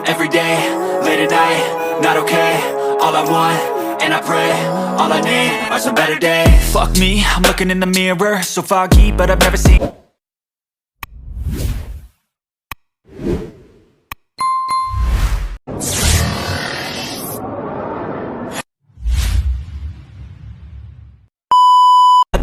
every day, late at night, not okay. All I want, and I pray, all I need are some better days. Fuck me, I'm looking in the mirror, so foggy, but I've never seen.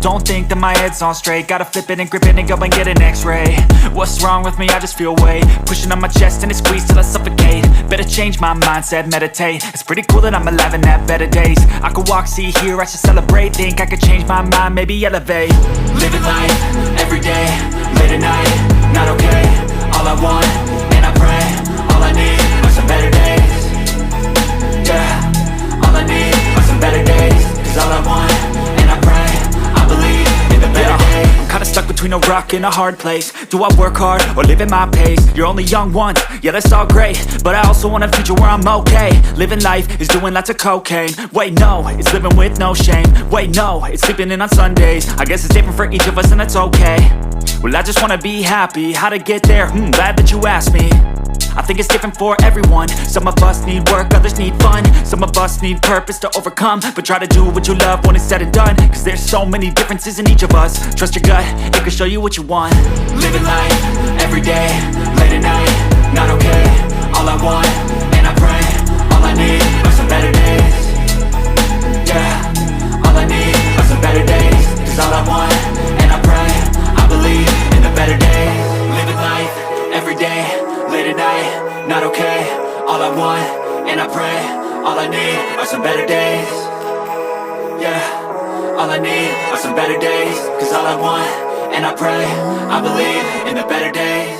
Don't think that my head's on straight. Gotta flip it and grip it and go and get an x-ray. What's wrong with me? I just feel weight pushing on my chest and it squeezes till I suffocate. Better change my mindset, meditate. It's pretty cool that I'm alive and have better days. I could walk, see, hear, I should celebrate. Think I could change my mind, maybe elevate. Living life, everyday, late at night, not okay. All I want, and I pray, all I need are some better days. Yeah, all I need are some better days. Cause all I want, and I pray, I believe in the better days. I'm kinda stuck between a rock and a hard place. Do I work hard or live at my pace? You're only young once, yeah that's all great, but I also want a future where I'm okay. Living life is doing lots of cocaine. Wait no, it's living with no shame. Wait no, it's sleeping in on Sundays. I guess it's different for each of us and that's okay. Well I just wanna be happy, how to get there? Glad that you asked me. I think it's different for everyone. Some of us need work, others need fun. Some of us need purpose to overcome. But try to do what you love when it's said and done. Cause there's so many differences in each of us. Trust your gut, it can show you what you want. Living life, everyday, late at night, not okay. All I want, and I pray, all I need are some better days. Yeah, all I need are some better days. Cause all I want, and I pray, I believe in the better days. Living life, everyday, late at night, not okay. All I want, and I pray, all I need are some better days. Yeah, all I need are some better days. Cause all I want, and I pray, I believe in the better days.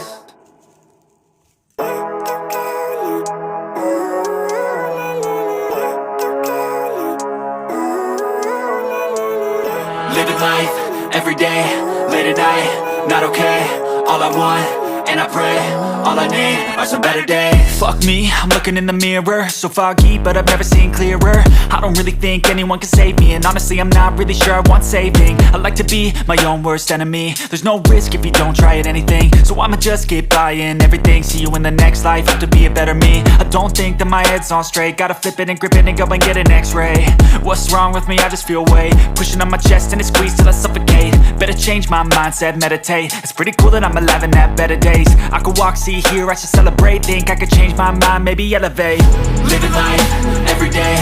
Living life, everyday, late at night, not okay. All I want, and I pray, all I need are some better days. Fuck me, I'm looking in the mirror, so foggy, but I've never seen clearer. I don't really think anyone can save me, and honestly I'm not really sure I want saving. I like to be my own worst enemy. There's no risk if you don't try at anything, so I'ma just keep buying everything. See you in the next life, hope to be a better me. I don't think that my head's on straight. Gotta flip it and grip it and go and get an x-ray. What's wrong with me? I just feel weight pushing on my chest and it squeezes till I suffocate. Better change my mindset, meditate. It's pretty cool that I'm alive and have better days. I could walk, see, hear, I should celebrate. Think I could change my mind, maybe elevate. Living life, everyday,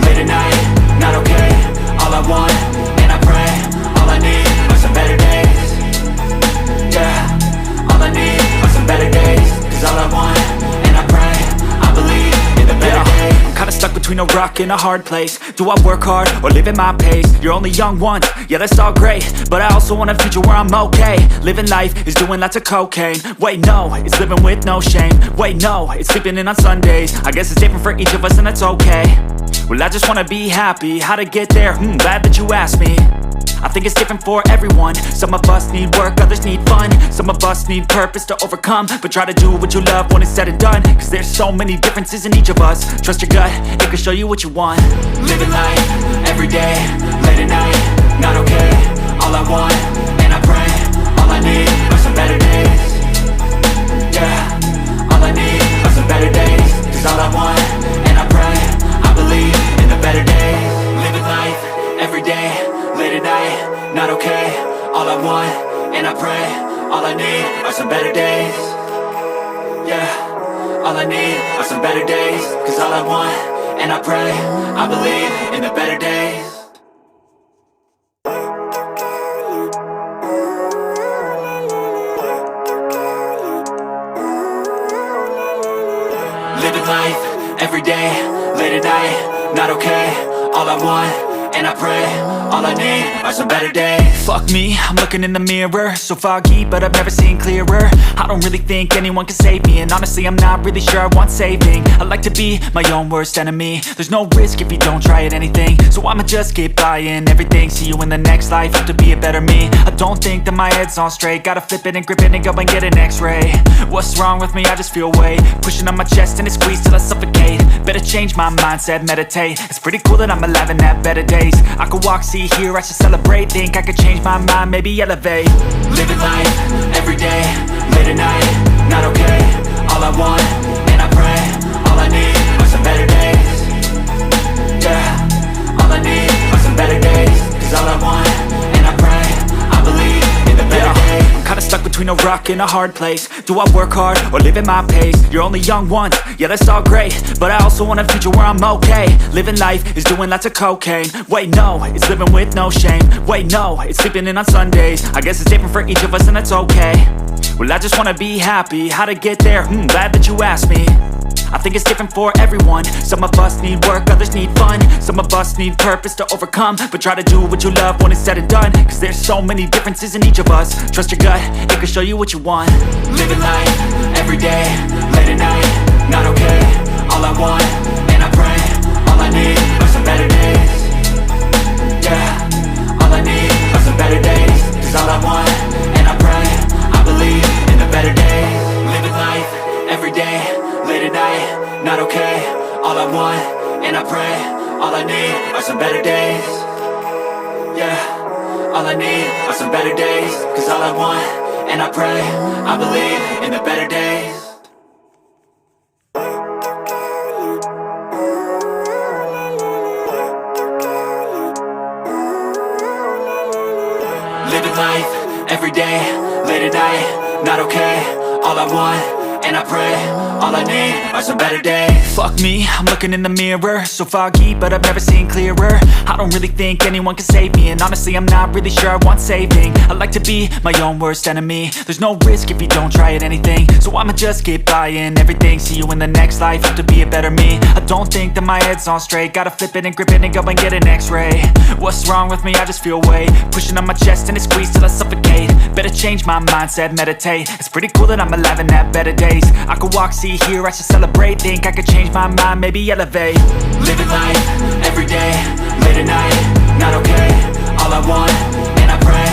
late at night, not okay. All I want, and I pray, all I need are some better days. Yeah, all I need are some better days. Cause all I want, and I pray, I believe in the better days. I'm kinda stuck between a rock and a hard place. Do I work hard or live at my pace? You're only young once, yeah that's all great, but I also want a future where I'm okay. Living life is doing lots of cocaine. Wait no, it's living with no shame. Wait no, it's sleeping in on Sundays. I guess it's different for each of us and that's okay. Well I just wanna be happy, how to get there? Glad that you asked me. I think it's different for everyone. Some of us need work, others need fun. Some of us need purpose to overcome. But try to do what you love when it's said and done. Cause there's so many differences in each of us. Trust your gut, it can show you what you want. Living life, everyday, late at night, not okay. All I want, and I pray, all I need are some better days. Yeah, all I need are some better days. Cause all I want, and I pray, I believe in the better days. Living life, everyday, late at night, not okay. All I want, and I pray, all I need are some better days. Yeah, all I need are some better days. Cause all I want, and I pray, I believe in the better days. Living life, everyday, late at night, not okay. All I want, and I pray, all I need are some better days. Fuck me, I'm looking in the mirror, so foggy, but I've never seen clearer. I don't really think anyone can save me, and honestly I'm not really sure I want saving. I like to be my own worst enemy. There's no risk if you don't try at anything, so I'ma just keep buying everything. See you in the next life, hope to be a better me. I don't think that my head's on straight. Gotta flip it and grip it and go and get an x-ray. What's wrong with me? I just feel weight pushing on my chest and it squeezes till I suffocate. Better change my mindset, meditate. It's pretty cool that I'm alive and have better days. I could walk, see, hear, I should celebrate. Think I could change my mind, maybe elevate. Living life, everyday, late at night, not okay. All I want, and I pray, between a rock and a hard place. Do I work hard or live at my pace? You're only young once, yeah that's all great, but I also want a future where I'm okay. Living life is doing lots of cocaine. Wait no, it's living with no shame. Wait no, it's sleeping in on Sundays. I guess it's different for each of us and that's okay. Well I just wanna be happy, how to get there? Glad that you asked me. I think it's different for everyone. Some of us need work, others need fun. Some of us need purpose to overcome. But try to do what you love when it's said and done, cause there's so many differences in each of us. Trust your gut, it can show you what you want. Living life, everyday, late at night, not okay. All I want, and I pray, all I need are some better days. Yeah, all I need are some better days. Cause all I want, and I pray, I believe in the better days. Living life, everyday, late at night, not okay. All I want, and I pray, all I need are some better days. Yeah, all I need are some better days. Cause all I want, and I pray, I believe in the better days. Living life, everyday, late at night, not okay. All I want, and I pray, all I need are some better days. Fuck me, I'm looking in the mirror, so foggy, but I've never seen clearer. I don't really think anyone can save me, and honestly I'm not really sure I want saving. I like to be my own worst enemy. There's no risk if you don't try at anything, so I'ma just get buying everything. See you in the next life, have to be a better me. I don't think that my head's on straight, gotta flip it and grip it and go and get an x-ray. What's wrong with me? I just feel weight pushing on my chest and it squeezes till I suffocate. Better change my mindset, meditate. It's pretty cool that I'm alive and have better days. I could walk, see, hear, I should celebrate. Think I could change my mind, maybe elevate. Living life, everyday, late at night, not okay. All I want, and I pray,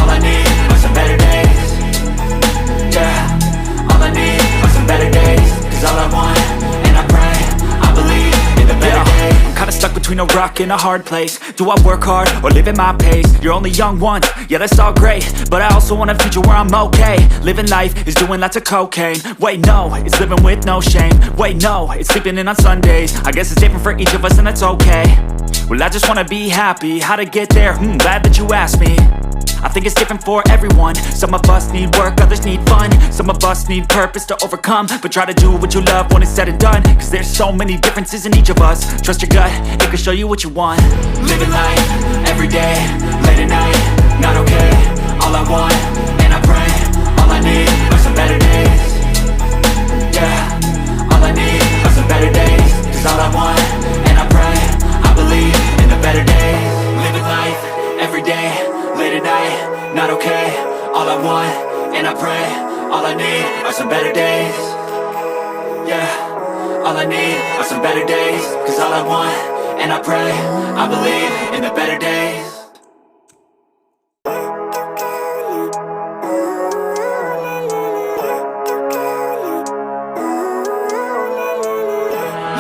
all I need are some better days. Yeah, all I need are some better days. Cause all I want, and I pray, I believe in the better days. I'm kinda stuck between a rock and a hard place. Do I work hard or live at my pace? You're only young once, yeah that's all great, but I also want a future where I'm okay. Living life is doing lots of cocaine. Wait no, it's living with no shame. Wait no, it's sleeping in on Sundays. I guess it's different for each of us and that's okay. Well I just wanna be happy, how to get there? Glad that you asked me. I think it's different for everyone. Some of us need work, others need fun. Some of us need purpose to overcome. But try to do what you love when it's said and done, cause there's so many differences in each of us. Trust your gut, it can show you what you want. Living life, everyday, late at night, not okay. All I want, and I pray, all I need are some better days. Yeah, all I need are some better days. Cause all I want, and I pray, I believe in the better days. Living life, everyday, late at night, not okay. All I want, and I pray, all I need are some better days. Yeah, all I need are some better days. Cause all I want, and I pray, I believe in the better days.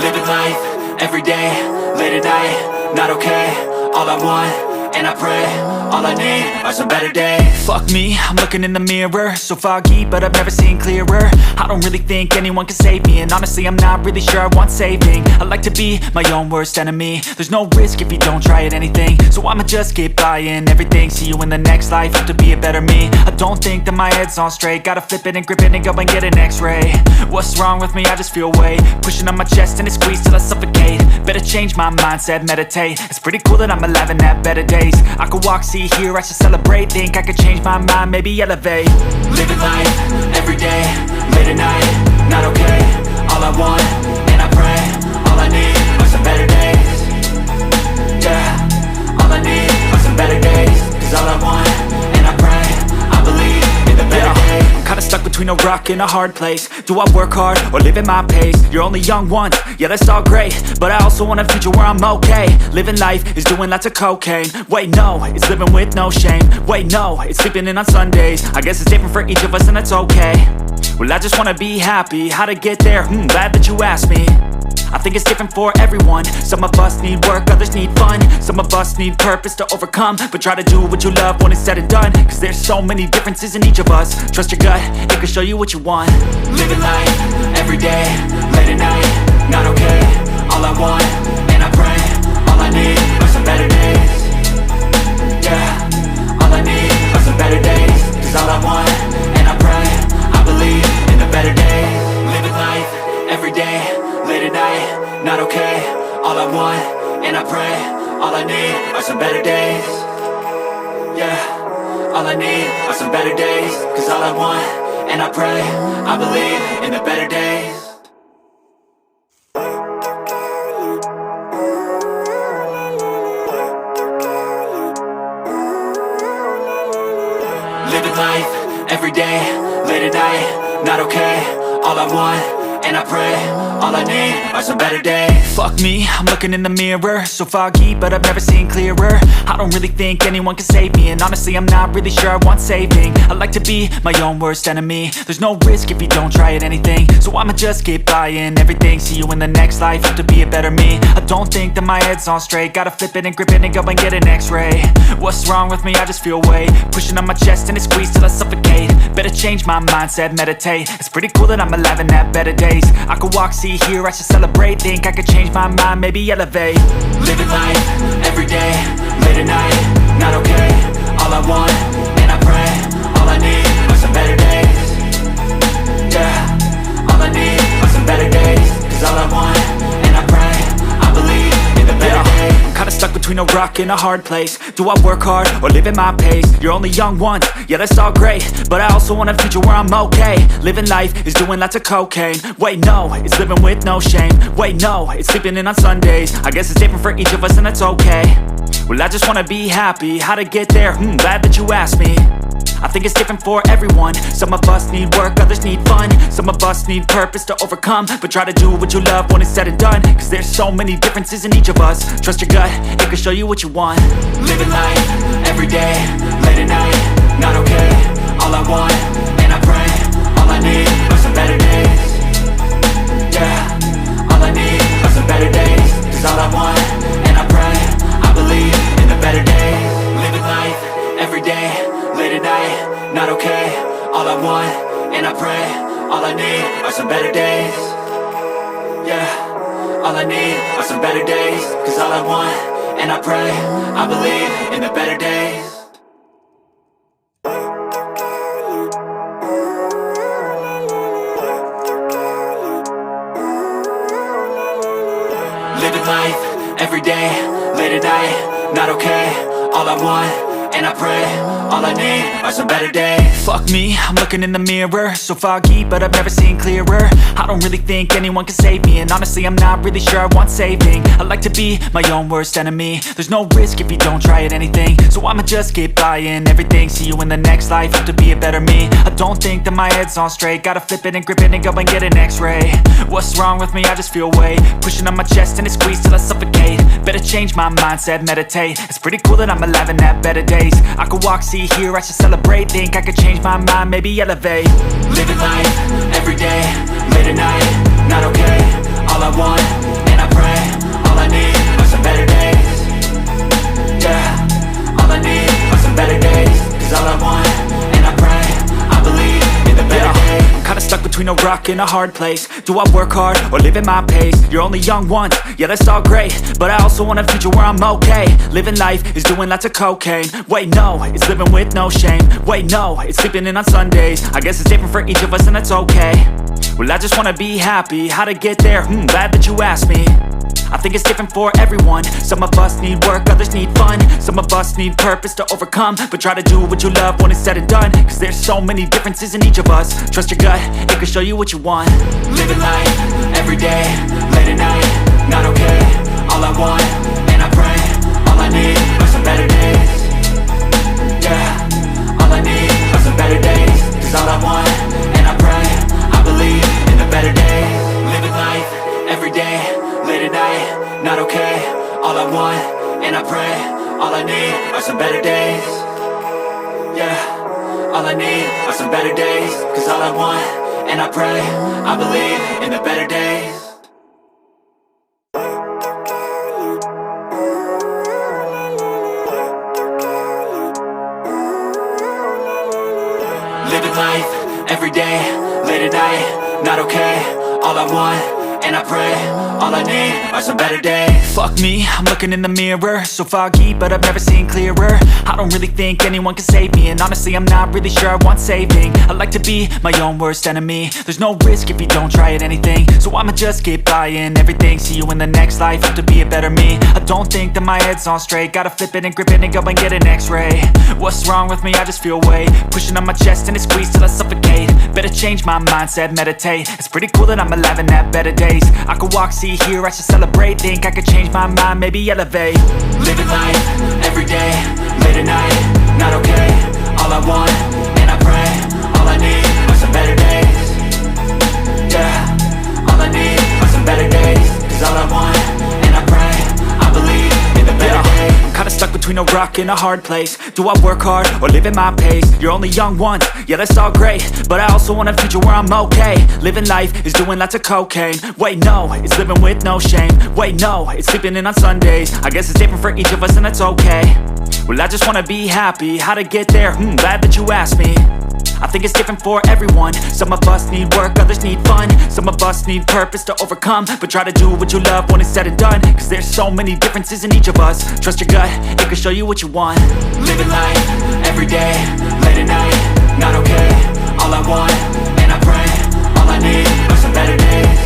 Living life, everyday, late at night, not okay. All I want, and I pray, all I need are some better days. Fuck me, I'm looking in the mirror, so foggy, but I've never seen clearer. I don't really think anyone can save me, and honestly I'm not really sure I want saving. I like to be my own worst enemy. There's no risk if you don't try at anything, so I'ma just get buying everything. See you in the next life, have to be a better me. I don't think that my head's on straight, gotta flip it and grip it and go and get an x-ray. What's wrong with me? I just feel weight pushing on my chest and it squeezes till I suffocate. Better change my mindset, meditate. It's pretty cool that I'm alive and have better days. I could walk, see, hear, I should celebrate. Think I could change my mind, maybe elevate. Living life, everyday, late at night, not okay. All I want, and I pray, all I need are some better days. Yeah, all I need are some better days. Cause all I want, and I pray, I believe in the better days. I'm kinda stuck between a rock and a hard place. Do I work hard or live at my pace? You're only young once, yeah that's all great, but I also want a future where I'm okay. Living life is doing lots of cocaine. Wait no, it's living with no shame. Wait no, it's sleeping in on Sundays. I guess it's different for each of us and that's okay. Well I just wanna be happy, how to get there? Glad that you asked me. I think it's different for everyone. Some of us need work, others need fun. Some of us need purpose to overcome. But try to do what you love when it's said and done, cause there's so many differences in each of us. Trust your gut, it can show you what you want. Living life, everyday, late at night, not okay. All I want, and I pray, all I need are some better days. Yeah, all I need are some better days. Cause all I want, and I days. Yeah, all I need are some better days. Cause all I want, and I pray, I believe in the better days. Living life, every day, late at night, not okay. All I want, and I pray, all I need are some better days. Fuck me, I'm looking in the mirror, so foggy, but I've never seen clearer. I don't really think anyone can save me, and honestly I'm not really sure I want saving. I like to be my own worst enemy. There's no risk if you don't try at anything, so I'ma just get buying everything. See you in the next life, have to be a better me. I don't think that my head's on straight, gotta flip it and grip it and go and get an x-ray. What's wrong with me? I just feel weight pushing on my chest and it squeezes till I suffocate. Better change my mindset, meditate. It's pretty cool that I'm alive and have better days. I could walk, see, hear, I should celebrate. Think I could change my mind, maybe elevate. Living life, every day, late at night, not okay. All I want, and I pray, all I need are some better days. Yeah, all I need are some better days. Cause all I want, and I pray, I believe in the better days. I'm kinda stuck between a rock and a hard place. Do I work hard or live at my pace? You're only young once, yeah that's all great, but I also want a future where I'm okay. Living life is doing lots of cocaine. Wait no, it's living with no shame. Wait no, it's sleeping in on Sundays. I guess it's different for each of us and that's okay. Well I just wanna be happy, how to get there? Glad that you asked me. I think it's different for everyone. Some of us need work, others need fun. Some of us need purpose to overcome. But try to do what you love when it's said and done. Cause there's so many differences in each of us. Trust your gut, it can show you what you want. Living life, every day, late at night, not okay. All I want, and I pray, all I need are some better days. Yeah, all I need are some better days. Cause all I want, and I pray, I believe in the better days. Living life, every day, late at night, not okay. All I want, and I pray, all I need are some better days. Yeah, all I need are some better days. Cause all I want, and I pray, I believe in the better days. Living life, every day, late at night, not okay. All I want, and I pray, all I need are some better days. Fuck me, I'm looking in the mirror, so foggy, but I've never seen clearer. I don't really think anyone can save me, and honestly I'm not really sure I want saving. I like to be my own worst enemy. There's no risk if you don't try at anything, so I'ma just get buying everything. See you in the next life, have to be a better me. I don't think that my head's on straight, gotta flip it and grip it and go and get an x-ray. What's wrong with me? I just feel weight pushing on my chest and it squeezes till I suffocate. Better change my mindset, meditate. It's pretty cool that I'm alive and have better days. I could walk, see, hear, I should celebrate. Think I could change my mind, maybe elevate. Living life, every day, late at night, not okay. All I want, and I pray, all I need are some better days. Yeah, all I need are some better days. Cause all I want, and I pray, I believe in the better days. I'm kinda stuck between a rock and a hard place. Do I work hard or live at my pace? You're only young once, yeah that's all great, but I also want a future where I'm okay. Living life is doing lots of cocaine. Wait no, it's living with no shame. Wait no, it's sleeping in on Sundays. I guess it's different for each of us and that's okay. Well I just wanna be happy, how to get there? Glad that you asked me. I think it's different for everyone. Some of us need work, others need fun. Some of us need purpose to overcome. But try to do what you love when it's said and done. Cause there's so many differences in each of us. Trust your gut, it can show you what you want. Living life, every day, late at night, not okay. All I want, and I pray, all I need are some better days. Yeah, all I need are some better days. Cause all I want, and I pray, I believe in the better days. Living life, every day, late at night, not okay. All I want, and I pray, all I need are some better days. Yeah, all I need are some better days. Cause all I want, and I pray, I believe in the better days. Living life, every day, late at night, not okay. All I want, and I pray. All I need are some better days. Fuck me, I'm looking in the mirror, so foggy, but I've never seen clearer. I don't really think anyone can save me, and honestly I'm not really sure I want saving. I like to be my own worst enemy. There's no risk if you don't try at anything, so I'ma just keep buying everything. See you in the next life, have to be a better me. I don't think that my head's on straight, gotta flip it and grip it and go and get an x-ray. What's wrong with me? I just feel weight pushing on my chest and it squeezes till I suffocate. Better change my mindset, meditate. It's pretty cool that I'm alive and have better days. I could walk, see, hear, I should celebrate. Think I could change my mind, maybe elevate. Living life, everyday, late at night, not okay. All I want, and I pray, all I need are some better days. Yeah, all I need are some better days. Cause all I want, and I pray, I believe in the better days. I'm kinda stuck between a rock and a hard place. Do I work hard or live at my pace? You're only young once, yeah that's all great, but I also want a future where I'm okay. Living life is doing lots of cocaine. Wait no, it's living with no shame. Wait no, it's sleeping in on Sundays. I guess it's different for each of us and that's okay. Well I just wanna be happy, how to get there? Glad that you asked me. I think it's different for everyone. Some of us need work, others need fun. Some of us need purpose to overcome. But try to do what you love when it's said and done, cause there's so many differences in each of us. Trust your gut, it can show you what you want. Living life, everyday, late at night, not okay. All I want, and I pray, all I need are some better days.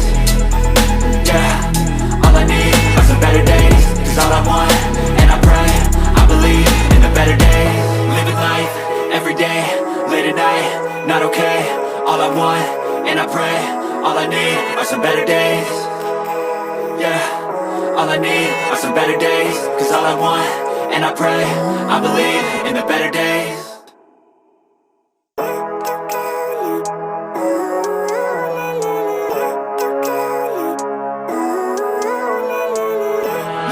Yeah, all I need are some better days. Cause all I want, and I pray, I believe in the better days. Living life, everyday, late at night, not okay. All I want, and I pray, all I need are some better days. Yeah, all I need are some better days. Cause all I want, and I pray, I believe in the better days.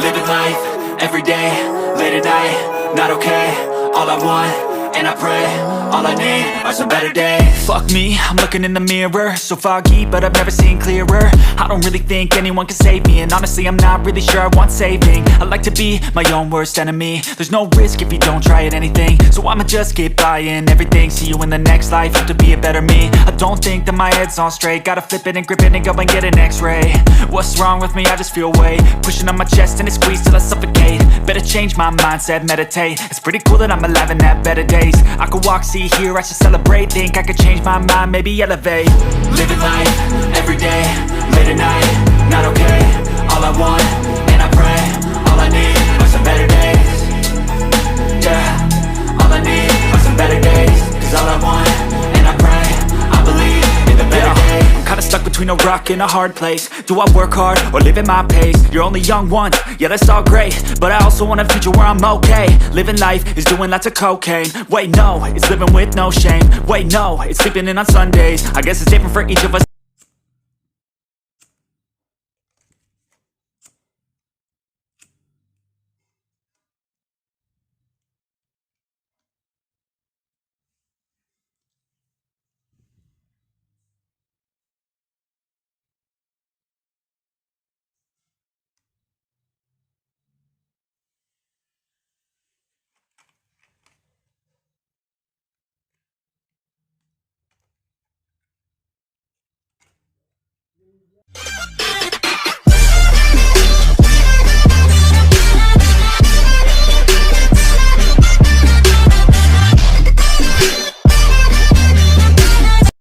Living life, everyday, late at night, not okay. All I want, and I pray, all I need are some better days. Fuck me, I'm looking in the mirror, so foggy, but I've never seen clearer. I don't really think anyone can save me, and honestly I'm not really sure I want saving. I like to be my own worst enemy. There's no risk if you don't try at anything, so I'ma just keep buying everything. See you in the next life, have to be a better me. I don't think that my head's on straight, gotta flip it and grip it and go and get an x-ray. What's wrong with me? I just feel weight pushing on my chest and it squeezes till I suffocate. Better change my mindset, meditate. It's pretty cool that I'm alive and have better days. I could walk, see, hear, I should celebrate. Think I could change my mind, maybe elevate. Living life, everyday, late at night, not okay. All I want, and I pray, all I need are some better days. Yeah, all I need are some better days. Cause all I want, and I pray, I believe in the better days. I'm kinda stuck between a rock and a hard place. Do I work hard or live at my pace? You're only young once, yeah that's all great, but I also want a future where I'm okay. Living life is doing lots of cocaine. Wait no, it's living with no shame. Wait no, it's sleeping in on Sundays. I guess it's different for each of us.